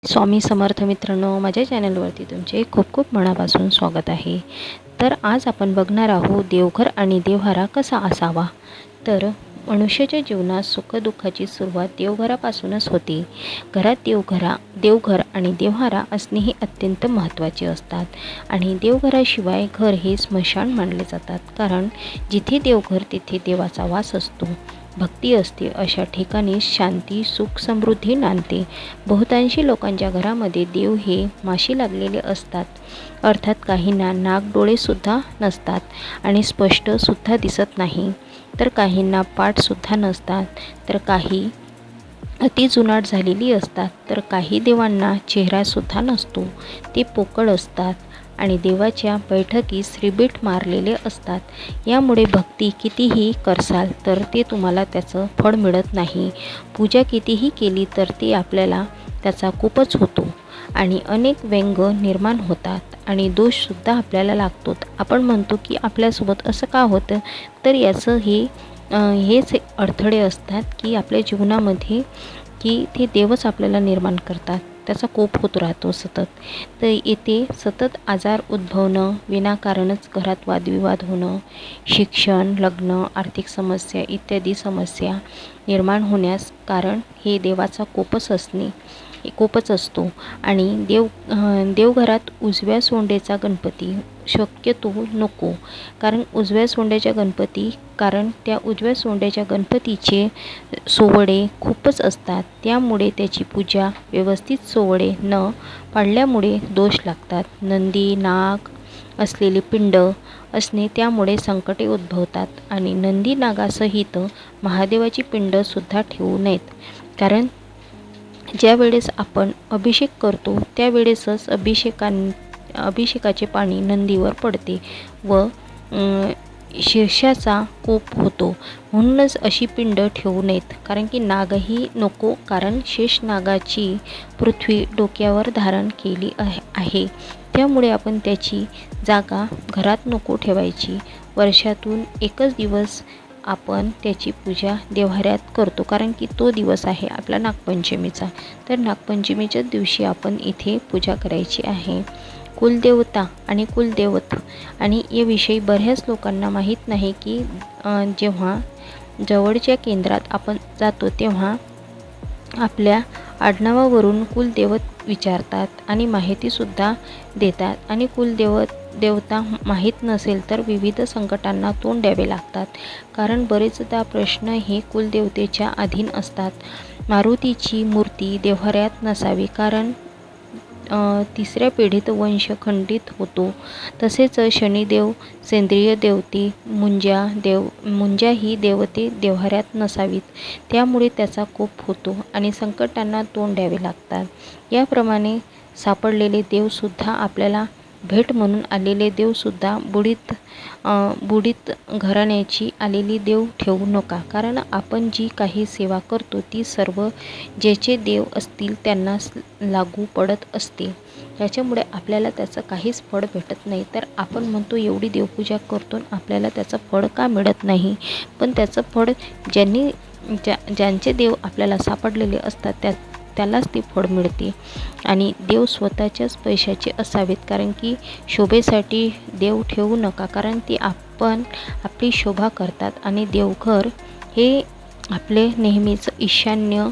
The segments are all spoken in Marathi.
स्वामी समर्थ मित्रांनो, माझ्या चॅनलवरती तुमचे खूप खूप मनापासून स्वागत आहे। तर आज आपण बघणार आहोत देवघर आणि देव्हारा कसा असावा। तर मनुष्याच्या जीवनात सुखदुःखाची सुरुवात देवघरापासूनच होते। घरात देवघर आणि देव्हारा असणे हे अत्यंत महत्त्वाचे असतात आणि देवघराशिवाय घर हे स्मशान मानले जातात, कारण जिथे देवघर तिथे देवाचा वास असतो, भक्ती असते, अशा ठिकाणी शांती, सुख, समृद्धी नांदते। बहुतांशी लोकांच्या घरामध्ये देव हे माशी लागलेले असतात, अर्थात काहींना नाक डोळेसुद्धा नसतात आणि स्पष्टसुद्धा दिसत नाही, तर काहींना पाठसुद्धा नसतात, तर काही अति जुनाट झालेली असतात, तर काही देवांना चेहरासुद्धा नसतो, ते पोकळ असतात आणि देवाच्या बैठकीस रिबीट मारलेले असतात। यामुळे भक्ती कितीही करसाल तर ते तुम्हाला त्याचं फळ मिळत नाही। पूजा कितीही केली तर ते आपल्याला त्याचा खूपच होतो आणि अनेक व्यंग निर्माण होतात आणि दोषसुद्धा आपल्याला लागतो। आपण म्हणतो की आपल्यासोबत असं का होतं, तर याचं हेच अडथळे असतात की आपल्या जीवनामध्ये की ते देवच आपल्याला निर्माण करतात, त्याचा कोप होत राहतो सतत। तर येथे सतत आजार उद्भवणं, विनाकारणच घरात वादविवाद होणं, शिक्षण, लग्न, आर्थिक समस्या इत्यादी समस्या निर्माण होण्यास कारण हे देवाचा कोपच असतो। आणि देवघरात उजव्या सोंडेचा गणपती शक्यतो नको, कारण त्या उजव्या सोंड्याच्या गणपतीचे सोवळे खूपच असतात, त्यामुळे त्याची पूजा व्यवस्थित सोवळे न पाळल्यामुळे दोष लागतात। नंदी, नाग असलेली पिंड असणे त्यामुळे संकटे उद्भवतात आणि नंदी नागासहित महादेवाची पिंडसुद्धा ठेवू नयेत, कारण ज्या वेळेस आपण अभिषेक करतो त्यावेळेसच अभिषेकाचे पाणी नंदीवर पडते व शीर्षाचा कोप होतो, म्हणूनच अशी पिंड ठेवू नयेत। कारण की नागही नको, कारण शेष नागाची पृथ्वी डोक्यावर धारण केली आहे, त्यामुळे आपण त्याची जागा घरात नको ठेवायची। वर्षातून एकच दिवस आपण त्याची पूजा देव्हाऱ्यात करतो, कारण की तो दिवस आहे आपला नागपंचमीचा, तर नागपंचमीच्या दिवशी आपण इथे पूजा करायची आहे। कुलदेवता आणि कुलदैवत आणि याविषयी बऱ्याच लोकांना माहीत नाही की जेव्हा जवळच्या केंद्रात आपण जातो तेव्हा आपल्या आडनावावरून कुलदैवत विचारतात आणि माहितीसुद्धा देतात, आणि देवता माहीत नसेल तर विविध संकटांना तोंड द्यावे लागतात, कारण बरेचदा प्रश्न हे कुलदेवतेच्या अधीन असतात। मारुतीची मूर्ती देव्हाऱ्यात नसावी, कारण तिसऱ्या पिढीत वंश खंडित होतो। तसेच शनिदेव, सेंद्रिय देवते, मुंजा ही देवते देव्हाऱ्यात नसावीत, त्यामुळे त्याचा कोप होतो आणि संकटांना तोंड द्यावे लागतात। याप्रमाणे सापडलेले देवसुद्धा आपल्याला भेट म्हणून आलेले देवसुद्धा बुडीत घराण्याची आलेली देव ठेवू नका, कारण आपण जी काही सेवा करतो ती सर्व ज्याचे देव असतील त्यांनाच लागू पडत असते, त्याच्यामुळे आपल्याला त्याचं काहीच फळ भेटत नाही। तर आपण म्हणतो एवढी देवपूजा करतो आपल्याला त्याचं फळ का मिळत नाही, पण त्याचं फळ ज्यांचे देव आपल्याला सापडलेले असतात त्यालाच ते फळ मिळते। आणि देव स्वतःच्याच पैशाचे असावेत, कारण की शोभेसाठी देव ठेवू नका, कारण ते आपली शोभा करतात। आणि देवघर हे आपले नेहमीच ईशान्य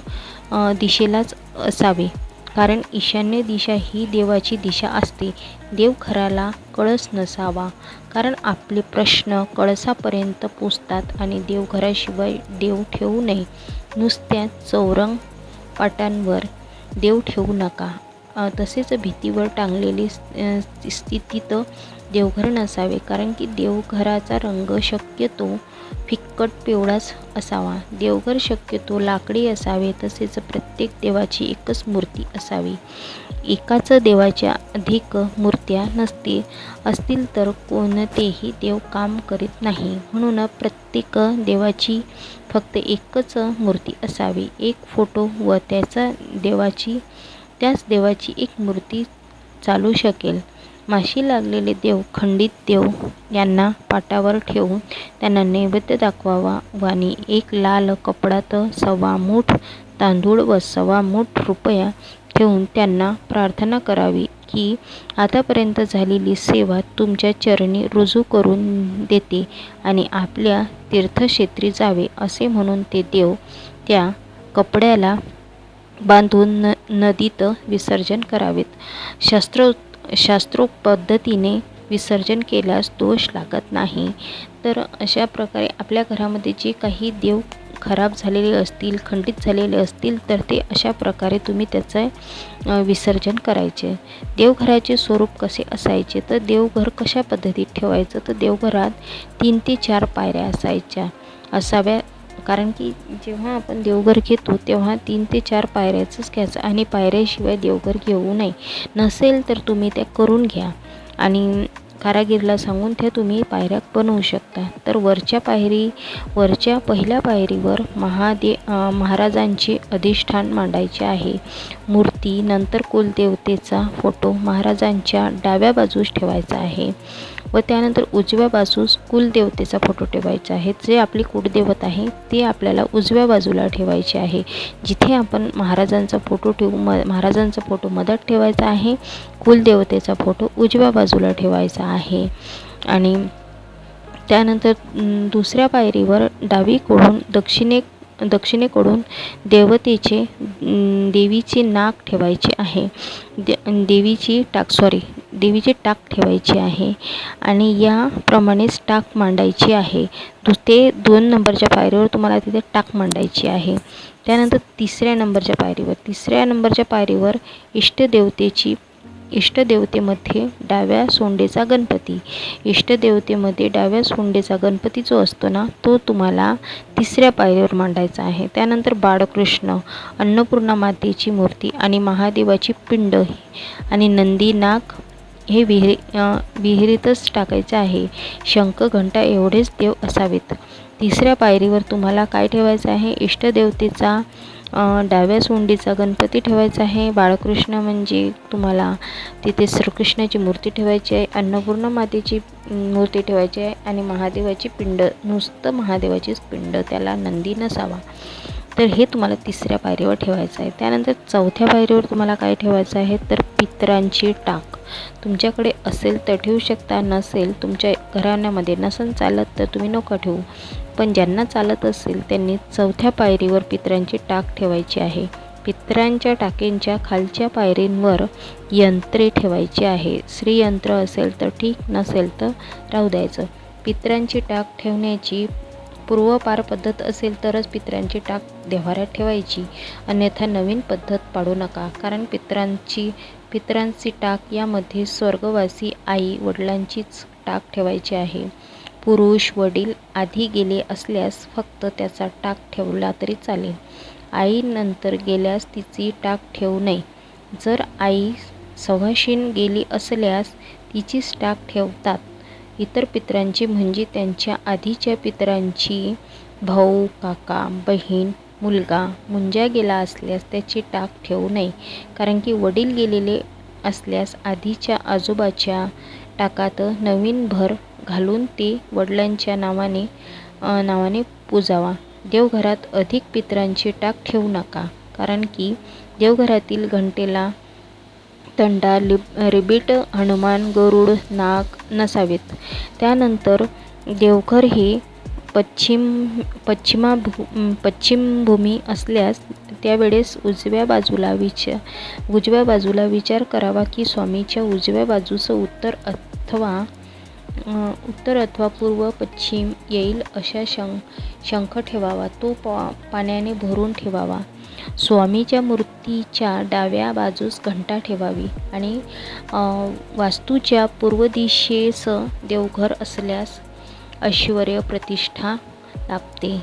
दिशेलाच असावे, कारण ईशान्य दिशा ही देवाची दिशा असते। देवघराला कळस नसावा, कारण आपले प्रश्न कळसापर्यंत पोचतात आणि देवघराशिवाय देव ठेवू नये। नुसत्या चौरंग पाटांवर देव ठेवू नका, तसेच भिंतीवर टांगलेली स्थितीत देवघर नसावे, कारण की देवघराचा रंग शक्यतो फिक्कट पिवळाच असावा। देवघर शक्यतो लाकडी असावे, तसेच प्रत्येक देवाची एकच मूर्ती असावी। एकाच देवाच्या अधिक मूर्त्या असतील तर कोणतेही देव काम करीत नाही, म्हणून प्रत्येक देवाची फक्त एकच मूर्ती असावी। एक फोटो व त्याच देवाची एक मूर्ती चालू शकेल। माशी लागलेले देव, खंडित देव यांना पाटावर ठेवून त्यांना नैवेद्य दाखवावा आणि एक लाल कपड्यात 1.25 मूठ तांदूळ व 1.25 मूठ रुपया ठेवून त्यांना प्रार्थना करावी की आतापर्यंत झालेली सेवा तुमच्या चरणी रुजू करून देते आणि आपल्या तीर्थक्षेत्री जावे असे म्हणून ते देव त्या कपड्याला बांधून नदीत विसर्जन करावेत. शास्त्रोक्त पद्धतीने विसर्जन केल्यास दोष लागत नाही. तर अशा प्रकारे आपल्या घरामध्ये जे काही देव खराब झालेले असतील, खंडित झालेले असतील, तर ते अशा प्रकारे तुम्ही त्याचं विसर्जन करायचे. देवघराचे स्वरूप कसे असायचे, तर देवघर कशा पद्धतीत ठेवायचं, तर देवघरात 3 ते 4 पायऱ्या असाव्या. कारण की जेव्हा आपण देवघर घेतो तेव्हा 3 ते 4 पायऱ्याचंच घ्यायचं आणि पायऱ्याशिवाय देवघर घेऊ नये. नसेल तर तुम्ही त्या करून घ्या आणि कारागीरला सांगून त्या तुम्ही पायऱ्या बनवू शकता. तर वरच्या पहिल्या पायरीवर महाराजांचे अधिष्ठान मांडायचे आहे. मूर्ती, नंतर कुलदेवतेचा फोटो महाराजांच्या डाव्या बाजूस ठेवायचा आहे व त्यानंतर उजव्या बाजूस कुलदेवतेचा फोटो ठेवायचा आहे. जे आपली कुलदैवत आहे ते आपल्याला उजव्या बाजूला ठेवायचे आहे. जिथे आपण महाराजांचा फोटो ठेवू, महाराजांचा फोटो मधात ठेवायचा आहे, कुलदेवतेचा फोटो उजव्या बाजूला ठेवायचा आहे. आणि त्यानंतर दुसऱ्या पायरीवर डावीकडून दक्षिणेकडून देवीचे नाक ठेवायचे आहे. देवीची टाक ठेवायची आहे आणि याप्रमाणेच टाक मांडायची आहे. ते 2 नंबरच्या पायरीवर तुम्हाला तिथे टाक मांडायची आहे. त्यानंतर तिसऱ्या नंबरच्या पायरीवर इष्टदेवतेमध्ये डाव्या सोंडेचा गणपती जो असतो ना, तो तुम्हाला तिसऱ्या पायरीवर मांडायचा आहे. त्यानंतर बाळकृष्ण, अन्नपूर्णा मातेची मूर्ती आणि महादेवाची पिंड आणि नंदी नाग हे विहिरीतच टाकायचं आहे. शंख, घंटा एवढेच देव असावेत. तिसऱ्या पायरीवर तुम्हाला काय ठेवायचं आहे, इष्टदेवतेचा डाव्या सोंडीचा गणपती ठेवायचा आहे. बाळकृष्ण म्हणजे तुम्हाला तिथे श्रीकृष्णाची मूर्ती ठेवायची आहे, अन्नपूर्णा मातेची मूर्ती ठेवायची आहे आणि महादेवाची पिंड, नुसतं महादेवाचीच पिंड, त्याला नंदी नसावा. तर हे तुम्हाला तिसऱ्या पायरीवर ठेवायचं आहे. त्यानंतर चौथ्या पायरीवर तुम्हाला काय ठेवायचं आहे, तर पितरांची टाक. तुमच्याकडे असेल तर ठेवू शकता, नसेल तुमच्या घराण्यामध्ये नसेल चालत तर तुम्ही नका ठेवू. पण ज्यांना चालत असेल त्यांनी चौथ्या पायरीवर पितरांची टाक ठेवायची आहे. पितरांच्या टाकेंच्या खालच्या पायरींवर यंत्रे ठेवायची आहे. श्रीयंत्र असेल तर ठीक, नसेल तर राहू द्यायचं. पितरांची टाक ठेवण्याची पूर्वपार पद्धत असेल तरच पितरांची टाक देव्हाऱ्यात ठेवायची, अन्यथा नवीन पद्धत पाडू नका. कारण पितरांची टाक यामध्ये स्वर्गवासी आई वडिलांचीच टाक ठेवायची आहे. पुरुष वडील आधी गेले असल्यास फक्त त्याचा टाक ठेवला तरी चालेल. आई नंतर गेल्यास तिची टाक ठेवू नये. जर आई सवाशीण गेली असल्यास तिचीच टाक ठेवतात. इतर पितरांची म्हणजे त्यांच्या आधीच्या पितरांची भाऊ, काका, बहीण, मुलगा मुंजा गेला असल्यास त्याची टाक ठेवू नये. कारण की वडील गेलेले असल्यास आधीच्या आजोबाच्या टाकात नवीन भर घालून ते वडिलांच्या नावाने पूजावा. देवघरात अधिक पितरांची टाक ठेवू नका. कारण की देवघरातील घंटेला तंडा, रिबीट, हनुमान, गरुड, नाग नसावेत. त्यानंतर देवघर हे पश्चिमभूमी असल्यास त्यावेळेस उजव्या बाजूला विचार करावा की स्वामीच्या उजव्या बाजूस उत्तर अथवा पूर्व पश्चिम येईल अशा शंख ठेवावा. तो पाण्याने भरून ठेवावा. स्वामीच्या मूर्तीच्या डाव्या बाजूस घंटा ठेवावी आणि वास्तूच्या पूर्व दिशेस देवघर असल्यास ऐश्वर्य प्रतिष्ठा लाभते.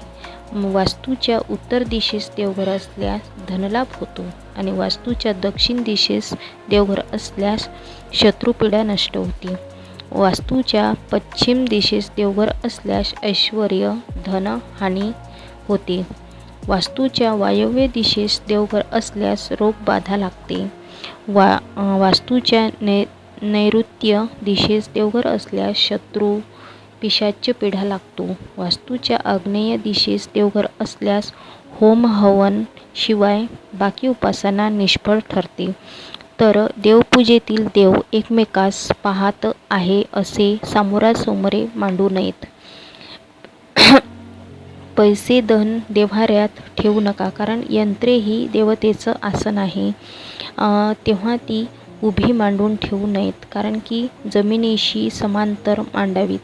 वास्तूच्या उत्तर दिशेस देवघर असल्यास धनलाभ होतो आणि वास्तूच्या दक्षिण दिशेस देवघर असल्यास शत्रुपीडा नष्ट होते. वास्तूच्या पश्चिम दिशेस देवघर असल्यास ऐश्वर्य धन हानी होते. वास्तूच्या वायव्य दिशेस देवघर असल्यास रोगबाधा लागते. वास्तूच्या नैऋत्य दिशेस देवघर असल्यास शत्रू पिशाच्य पीडा लागतो. वास्तूच्या आग्नेय दिशेस देवघर असल्यास होम हवन शिवाय बाकी उपासना निष्फळ ठरते. तर देवपूजेतील देव एकमेकास पाहत आहे असे समोरासमोरे मांडू नयेत. पैसे धन देव्हाऱ्यात ठेवू नका, कारण यंत्रे ही देवतेचं आसन आहे. तेव्हा ती उभी मांडून ठेवू नयेत, कारण की जमिनीशी समांतर मांडावीत.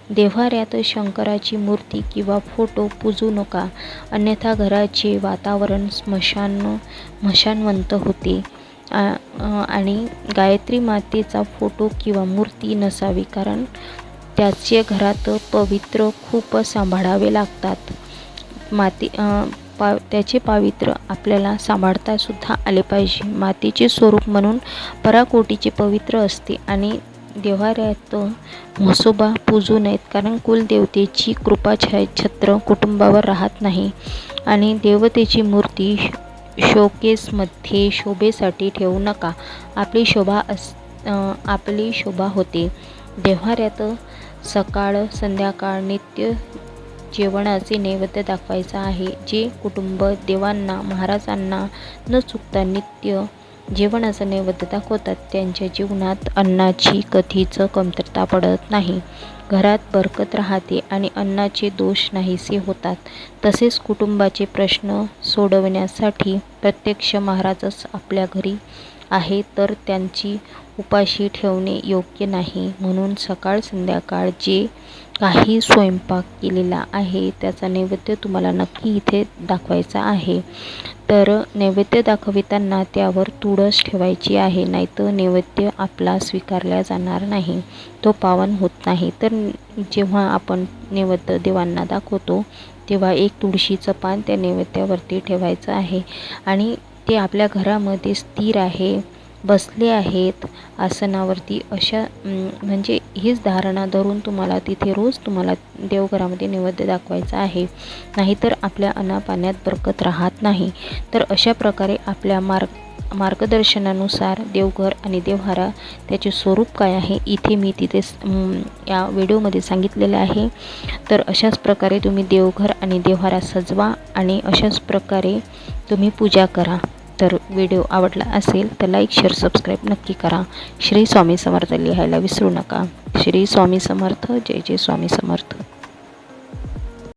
देव्हाऱ्यात शंकराची मूर्ती किंवा फोटो पूजू नका, अन्यथा घराचे वातावरण स्मशानवंत होते. आणि गायत्री मातेचा फोटो किंवा मूर्ती नसावी, कारण त्याचे घरात पवित्र खूप सांभाळावे लागतात. त्याचे पावित्र्य आपल्याला सांभाळतासुद्धा आले पाहिजे. मातेचे स्वरूप म्हणून पराकोटीचे पवित्र असते आणि देव्हाऱ्यात म्हसोबा पूजू नयेत, कारण कुलदेवतेची कृपा छत्र कुटुंबावर राहत नाही. आणि देवतेची मूर्ती शोकेसमध्ये शोभेसाठी ठेवू नका, आपली शोभा होते. देव्हाऱ्यात सकाळ संध्याकाळ नित्य जेवणाचे नैवेद्य दाखवायचा आहे. जे कुटुंब देवांना महाराजांना न चुकता नित्य जेवणाचा नैवेद्य दाखवतात त्यांच्या जीवनात अन्नाची कधीच कमतरता पडत नाही. घरात बरकत राहते आणि अन्नाचे दोष नाहीसे होतात. तसेच कुटुंबाचे प्रश्न सोडवण्यासाठी प्रत्यक्ष महाराजच आपल्या घरी आहे, तर त्यांची उपाशी ठेवणे योग्य नाही. म्हणून सकाळ संध्याकाळ जे काही स्वयंपाक केलेला आहे त्याचा नैवेद्य तुम्हाला नक्की इथे दाखवायचा आहे. तर नैवेद्य दाखविताना त्यावर तुळस ठेवायची आहे, नाहीतर नैवेद्य आपला स्वीकारला जाणार नाही, तो पावन होत नाही. तर जेव्हा आपण नैवेद्य देवांना दाखवतो तेव्हा एक तुळशीचं पान त्या नैवेद्यावरती ठेवायचं आहे. आणि ते आपल्या घरामध्ये स्थिर आहे, बसले आहेत आसनावरती, अशा म्हणजे हीच धारणा धरून तुम्हाला तिथे रोज तुम्हाला देवघरामध्ये नैवेद्य दाखवायचा आहे, नाहीतर आपल्या अन्नपाण्यात बरकत राहत नाही. तर अशा प्रकारे आपल्या मार्गदर्शनानुसार देवघर आणि देव्हारा त्याचे स्वरूप काय आहे इथे मी या व्हिडिओमध्ये सांगितलेलं आहे. तर अशाच प्रकारे तुम्ही देवघर आणि देव्हारा सजवा आणि अशाच प्रकारे तुम्ही पूजा करा. तर व्हिडिओ आवडला असेल तर लाईक शेअर सबस्क्राईब नक्की करा. श्री स्वामी समर्थ लिहायला विसरू नका. श्री स्वामी समर्थ. जय जय स्वामी समर्थ.